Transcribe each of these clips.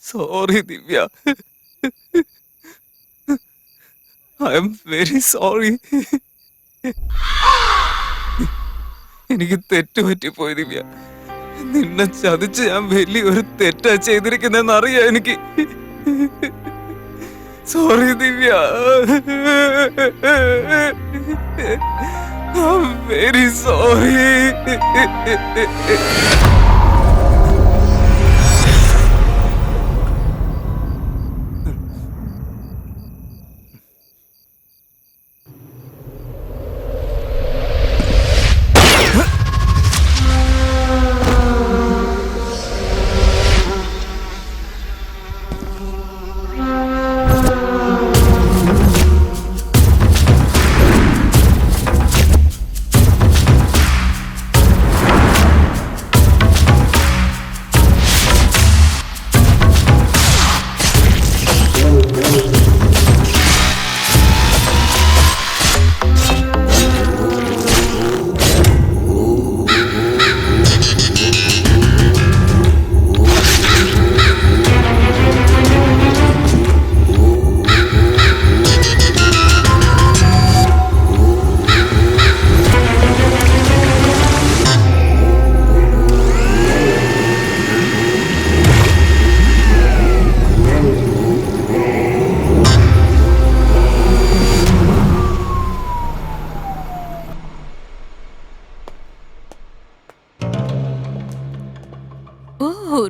Sorry Divya. I am very sorry. എനിക്ക് തെറ്റുപറ്റിപ്പോയി ദിവ്യ. നിന്നെ ചതിച്ച് ഞാൻ വലിയൊരു തെറ്റാ ചെയ്തിരിക്കുന്നെന്ന് അറിയാം എനിക്ക്. Sorry Divya. I am very sorry.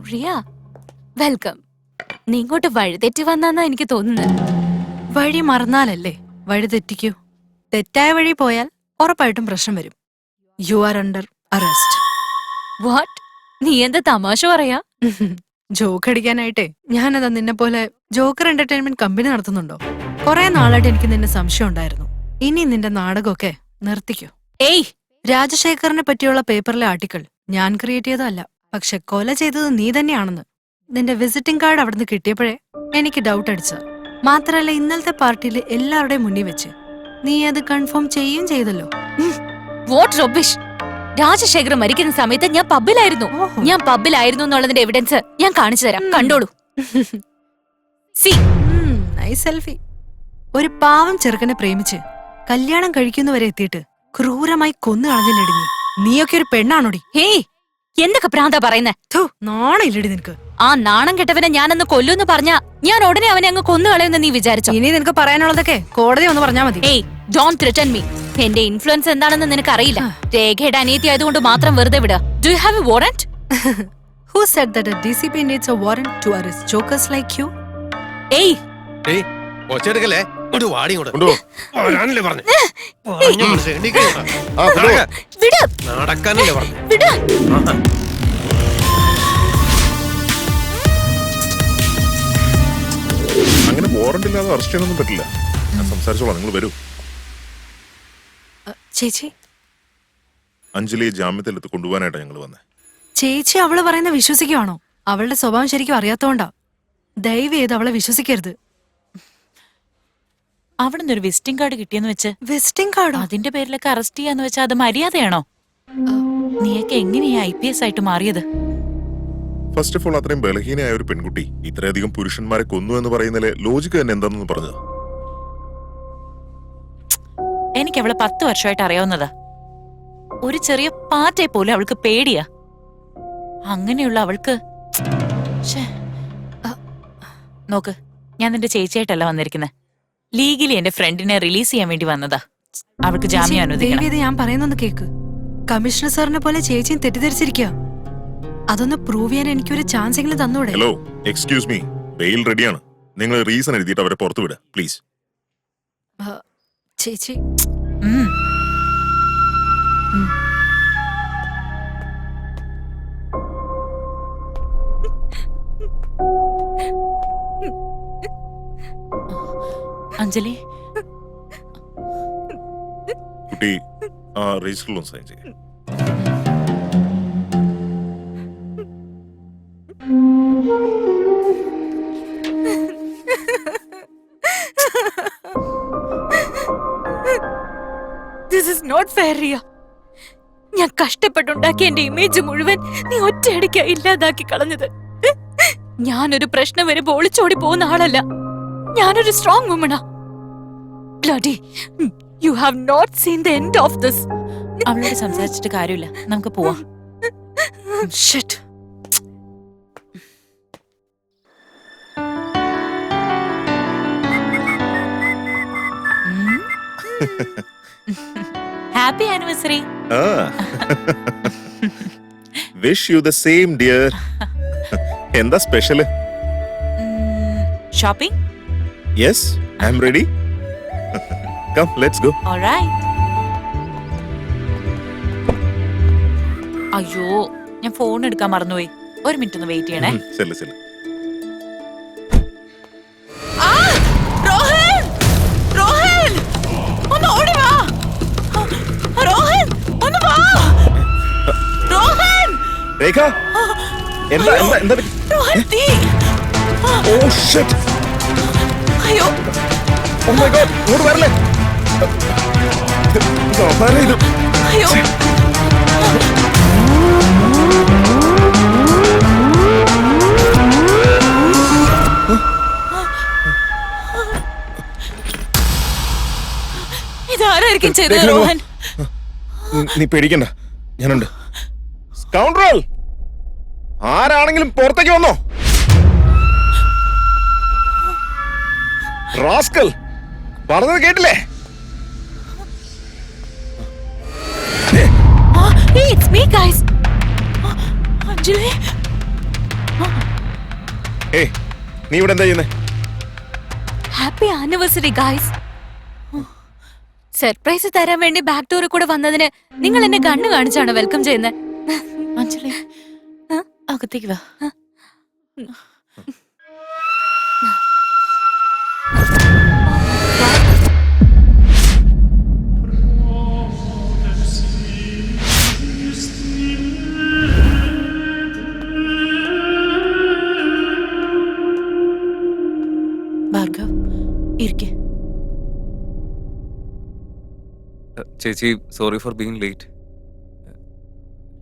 Riya, welcome. നീ ഇങ്ങോട്ട് വഴിതെറ്റി വന്നാന്നാ എനിക്ക് തോന്നുന്നത്. വഴി മറന്നാലല്ലേ വഴി തെറ്റിക്കൂ. തെറ്റായ വഴി പോയാൽ ഉറപ്പായിട്ടും പ്രശ്നം വരും. You are under arrest. What? നീ എന്താ തമാശ പറയാ? ജോക്ക് അടിക്കാനായിട്ടേ ഞാനതാ നിന്നെ പോലെ ജോക്കർ എന്റർടൈൻമെന്റ് കമ്പനി നടത്തുന്നുണ്ടോ? കുറെ നാളായിട്ട് എനിക്ക് നിന്നെ സംശയം ഉണ്ടായിരുന്നു. ഇനി നിന്റെ നാടകമൊക്കെ നിർത്തിക്കോ. ഏയ്, രാജശേഖറിനെ പറ്റിയുള്ള പേപ്പറിലെ ആർട്ടിക്കിൾ ഞാൻ ക്രിയേറ്റ് ചെയ്തതല്ല. പക്ഷെ കൊല ചെയ്തത് നീ തന്നെയാണെന്ന് നിന്റെ വിസിറ്റിംഗ് കാർഡ് അവിടുന്ന് കിട്ടിയപ്പോഴേ എനിക്ക് ഡൗട്ട് അടിച്ച. മാത്രല്ല ഇന്നലത്തെ പാർട്ടിയിൽ എല്ലാവരുടെയും മുന്നിൽ വെച്ച് നീ അത് കൺഫേം ചെയ്യും ചെയ്തല്ലോ. What rubbish! രാജശേഖർ മരിക്കുന്ന സമയത്ത് ഞാൻ പബ്ബിലായിരുന്നു എന്നുള്ളതിന്റെ എവിഡൻസ് ഞാൻ കാണിച്ചു തരാം, കണ്ടോളൂ. C nice selfie. ഒരു പാവം ചെറുക്കനെ പ്രേമിച്ച് കല്യാണം കഴിക്കുന്നവരെ എത്തിയിട്ട് ക്രൂരമായി കൊന്നു കളഞ്ഞില്ലടി. നീയൊക്കെ ഒരു പെണ്ണാണോടി? ഹേയ്, എന്തൊക്കെ ഭ്രാന്താ പറയുന്നേ? നാണയില്ലടി നിനക്ക്? ആ നാണം കെട്ടവനെ ഞാനന്ന് കൊല്ലൂന്ന് പറഞ്ഞ ഞാൻ ഉടനെ അവനെ അങ്ങ് കൊന്നു കളയുന്ന നീ വിചാരിച്ചോ? ഇനി നിനക്ക് പറയാനുള്ളതൊക്കെ കോടതി ഒന്ന് പറഞ്ഞാ മതി. ഏയ്, ഡോണ്ട് ത്രെറ്റൻ മീ. എന്റെ ഇൻഫ്ലുവൻസ് എന്താണെന്ന് നിനക്ക് അറിയില്ല. രേഖയുടെ അനിയത്തി ആയതുകൊണ്ട് മാത്രം വെറുതെ വിടുക. Do you have A warrant? Who said that a DCP needs a warrant to arrest jokers like you? ഏയ്, ഒച്ചെടുക്കല്ലേ, വാടി നടക്കാനല്ലേ പറഞ്ഞു. അങ്ങനെ വാറന്റ് ഇല്ലാതെ അറസ്റ്റ് ചെയ്യാനൊന്നും പറ്റില്ല. ഞാൻ സംസാരിച്ചോളാം, നിങ്ങൾ വരൂ. ചേച്ചി, അഞ്ജലിയെ ജാമ്യത്തിലെടുത്ത് കൊണ്ടുപോകാനായിട്ടാണ് ഞങ്ങൾ വന്നത്. ചേച്ചി അവള് പറയുന്ന വിശ്വസിക്കുവാണോ? അവളുടെ സ്വഭാവം ശരിക്കും അറിയാത്തോണ്ടാ. ദയവ് ചെയ്ത് അവളെ വിശ്വസിക്കരുത്. അവിടുന്ന് ഒരു വിസിറ്റിംഗ് കാർഡ് കിട്ടിയെന്ന് വെച്ച് വിസിറ്റിംഗ് കാർഡോ? അതിന്റെ പേരിലൊക്കെ അറസ്റ്റ് ചെയ്യാന്ന് വെച്ചാൽ അത് മര്യാദയാണോ? നീയൊക്കെ എങ്ങനെയാ IPS ആയിട്ട് മാറിയത്? ഫസ്റ്റ് ഓഫ് ഓൾ, അത്രയും ബലഹീനയായ ഒരു പെൺകുട്ടി ഇത്രയധികം പുരുഷന്മാരെ കൊന്നു എന്ന് പറയുന്നതിലെ ലോജിക്ക് തന്നെ എന്താണെന്ന് പറഞ്ഞത്? എനിക്ക് അവളെ 10 വർഷമായിട്ട് അറിയാവുന്നതാ. ഒരു ചെറിയ പാറ്റയെ പോലും അവൾക്ക് പേടിയാ. അങ്ങനെയുള്ള അവൾക്ക് നോക്ക്, ഞാൻ നിന്റെ ചേച്ചിയായിട്ടല്ല വന്നിരിക്കുന്നത്. ലീഗലി എന്റെ ഫ്രണ്ടിനെ റിലീസ് ചെയ്യാൻ വേണ്ടി വന്നതാ. അവൾക്ക് ജാമ്യം അനുവദിക്കണം. ഞാൻ പറയുന്നൊന്ന് കേക്ക്. കമ്മീഷണർ സാറിനെ പോലെ ചേച്ചിയും തെറ്റിദ്ധരിച്ചിരിക്കുക. അതൊന്ന് പ്രൂവ് ചെയ്യാൻ എനിക്കൊരു ചാൻസ് എങ്കിലും തന്നൂടെ? ഹലോ, എക്സ്ക്യൂസ് മീ, ബെയിൽ റെഡിയാണ്. നിങ്ങൾ റീസൺ എഴുതിയിട്ട് അവരെ പുറത്തു വിടുക പ്ലീസ്. ചേച്ചി, അഞ്ജലി, കുട്ടി ആ രജിസ്റ്ററിൽ ഒന്ന് സൈൻ ചെയ്യും. This is not fair, Riya. ഞാൻ കഷ്ടപ്പെട്ടുണ്ടാക്കിയ എന്റെ ഇമേജ് മുഴുവൻ നീ ഒറ്റയടിക്കാ ഇല്ലാതാക്കി കളഞ്ഞത്. ഞാനൊരു പ്രശ്നം വരുമ്പോ ഒളിച്ചോടി പോകുന്ന ആളല്ല. ഞാനൊരു strong വുമണാ. Bloody, you have not seen the end of this. അവളോട് സംസാരിച്ചിട്ട് കാര്യമില്ല, നമുക്ക് പോവാം. Shit. Happy anniversary. Wish you the same dear. എന്താ special? Shopping? Yes, I am ready. Come, let's go. Alright. അയ്യോ, ഞാൻ ഫോൺ എടുക്കാൻ മറന്നുപോയി. ഒരു മിനിറ്റ് ഒന്ന് വെയിറ്റ് ചെയ്യണേ. ചെല്ലു ചെല്ലു. റോഹൻ! റോഹൻ! ഒന്ന് ഓടി വാ! റോഹൻ! ഒന്ന് വാ! റോഹൻ! രേഖ, എന്താ എന്താ എന്താ? റോഹൻ, തീ! Oh shit. അയ്യോ! ഓ മൈ ഗോഡ്, ഇങ്ങോട്ട് വരല്ലേ? ഇത് അയ്യോ! ഇതാരായിരിക്കും ചെയ്തത് റോഹൻ? നീ പേടിക്കണ്ട, ഞാനുണ്ട്. സ്കൗണ്ടറൽ, ആരാണെങ്കിലും പുറത്തേക്ക് വന്നോ. റാസ്കൽ, പറഞ്ഞത് കേട്ടില്ലേ? Hey, it's me, guys. Anjali, ഏയ്, നീ ഇവിടെ എന്താ ചെയ്യുന്നേ? Happy anniversary guys. സർപ്രൈസ് തരാൻ വേണ്ടി ബാക്ക് ഡോറിൽ കൂടെ വന്നതിന് നിങ്ങൾ എന്നെ കണ്ണു കാണിച്ചാണ് വെൽക്കം ചെയ്യുന്നത്. അഞ്ജലി, അകത്തേക്ക് വാ. ഭാർഗവ്, ഇരിക്കെ. ചേച്ചി, സോറി ഫോർ ബീങ് ലേറ്റ്.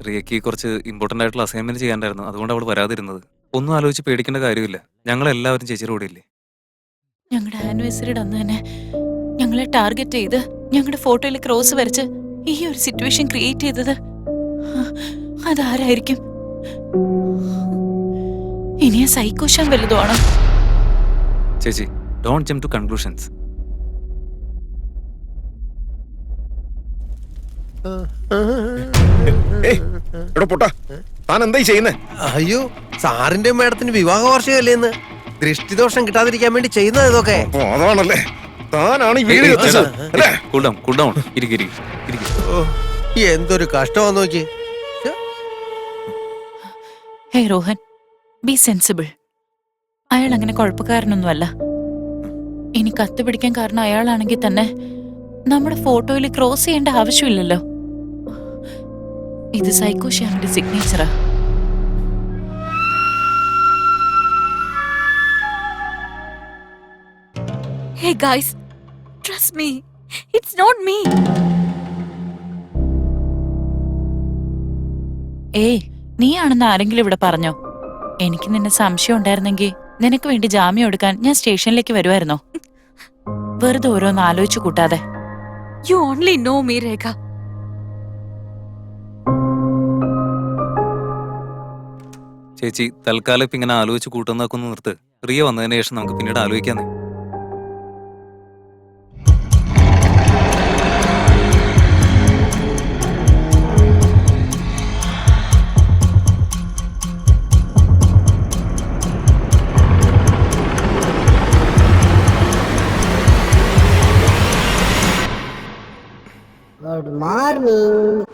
റിയയ്ക്ക് കുറച്ച് ഇമ്പോർട്ടൻ്റ് ആയിട്ടുള്ള അസൈൻമെന്റ് ചെയ്യാണ്ടായിരുന്നു, അതുകൊണ്ട് അവൾ വരാതിരുന്നത്. ഒന്നും ആലോചിച്ച് പേടിക്കേണ്ട കാര്യമില്ല, ഞങ്ങളെല്ലാവരും ചേച്ചിയുടെ കൂടെ ഇല്ലേ. ഞങ്ങളുടെ ആനിവേഴ്സറിയുടെ അന്ന് തന്നെ ഞങ്ങളെ ടാർഗറ്റ് ചെയ്ത് ഞങ്ങളുടെ ഫോട്ടോയിൽ ക്രോസ് വരച്ച് ഈ ഒരു സിറ്റുവേഷൻ ക്രിയേറ്റ് ചെയ്തത് അതാരായിരിക്കും? ഇനി ആ സൈക്കോശാൻ വലുതുമാണോ? ചേച്ചി, ഡോണ്ട് ജംപ് ടു കൺക്ലൂഷൻസ്. എടോ പൊട്ടാ, താൻ എന്തായി ചെയ്യുന്നേ? അയ്യോ, സാറിന്റെ മേഡത്തിന് വിവാഹ വാർഷികമല്ലേ ഇന്ന്? ദൃഷ്ടിദോഷം കിട്ടാതിരിക്കാൻ വേണ്ടി ചെയ്യുന്നത് ഇതൊക്കെ. ഓ, അതാണല്ലേ. താനാണ് ഈ വീട് കത്തിച്ചത് അല്ലേ? Cool down. ഇരിക്കും. ഓ, എന്തൊരു കഷ്ടമാന്ന് നോക്കി. ഹേ റോഹൻ, ബി സെൻസിബിൾ. അയാൾ അങ്ങനെ കുഴപ്പക്കാരനൊന്നുമല്ല. ഇനി കത്ത് പിടിക്കാൻ കാരണം അയാളാണെങ്കിൽ തന്നെ നമ്മുടെ ഫോട്ടോയിൽ ക്രോസ് ചെയ്യേണ്ട ആവശ്യമില്ലല്ലോ. ഇത് സൈക്കോഷ്യാമിന്റെ സിഗ്നേച്ചറാ. Hey guys, trust me, it's not me. ഏയ്, നീയാണെന്ന് ആരെങ്കിലും ഇവിടെ പറഞ്ഞോ? എനിക്ക് നിന്നെ സംശയം ഉണ്ടായിരുന്നെങ്കിൽ നിനക്ക് വേണ്ടി ജാമ്യം എടുക്കാൻ ഞാൻ സ്റ്റേഷനിലേക്ക് വരുമായിരുന്നോ? വെറുതെ ഓരോന്ന് ആലോചിച്ചു കൂട്ടാതെ. You only know me, Rekha. ചേച്ചി, തൽക്കാലം ഇപ്പൊ ഇങ്ങനെ ആലോചിച്ച് കൂട്ടുന്നതൊക്കെ ഒന്ന് നിർത്ത്. റിയ വന്നതിന് ശേഷം നമുക്ക് പിന്നീട് ആലോചിക്കാന്നേ. Good morning.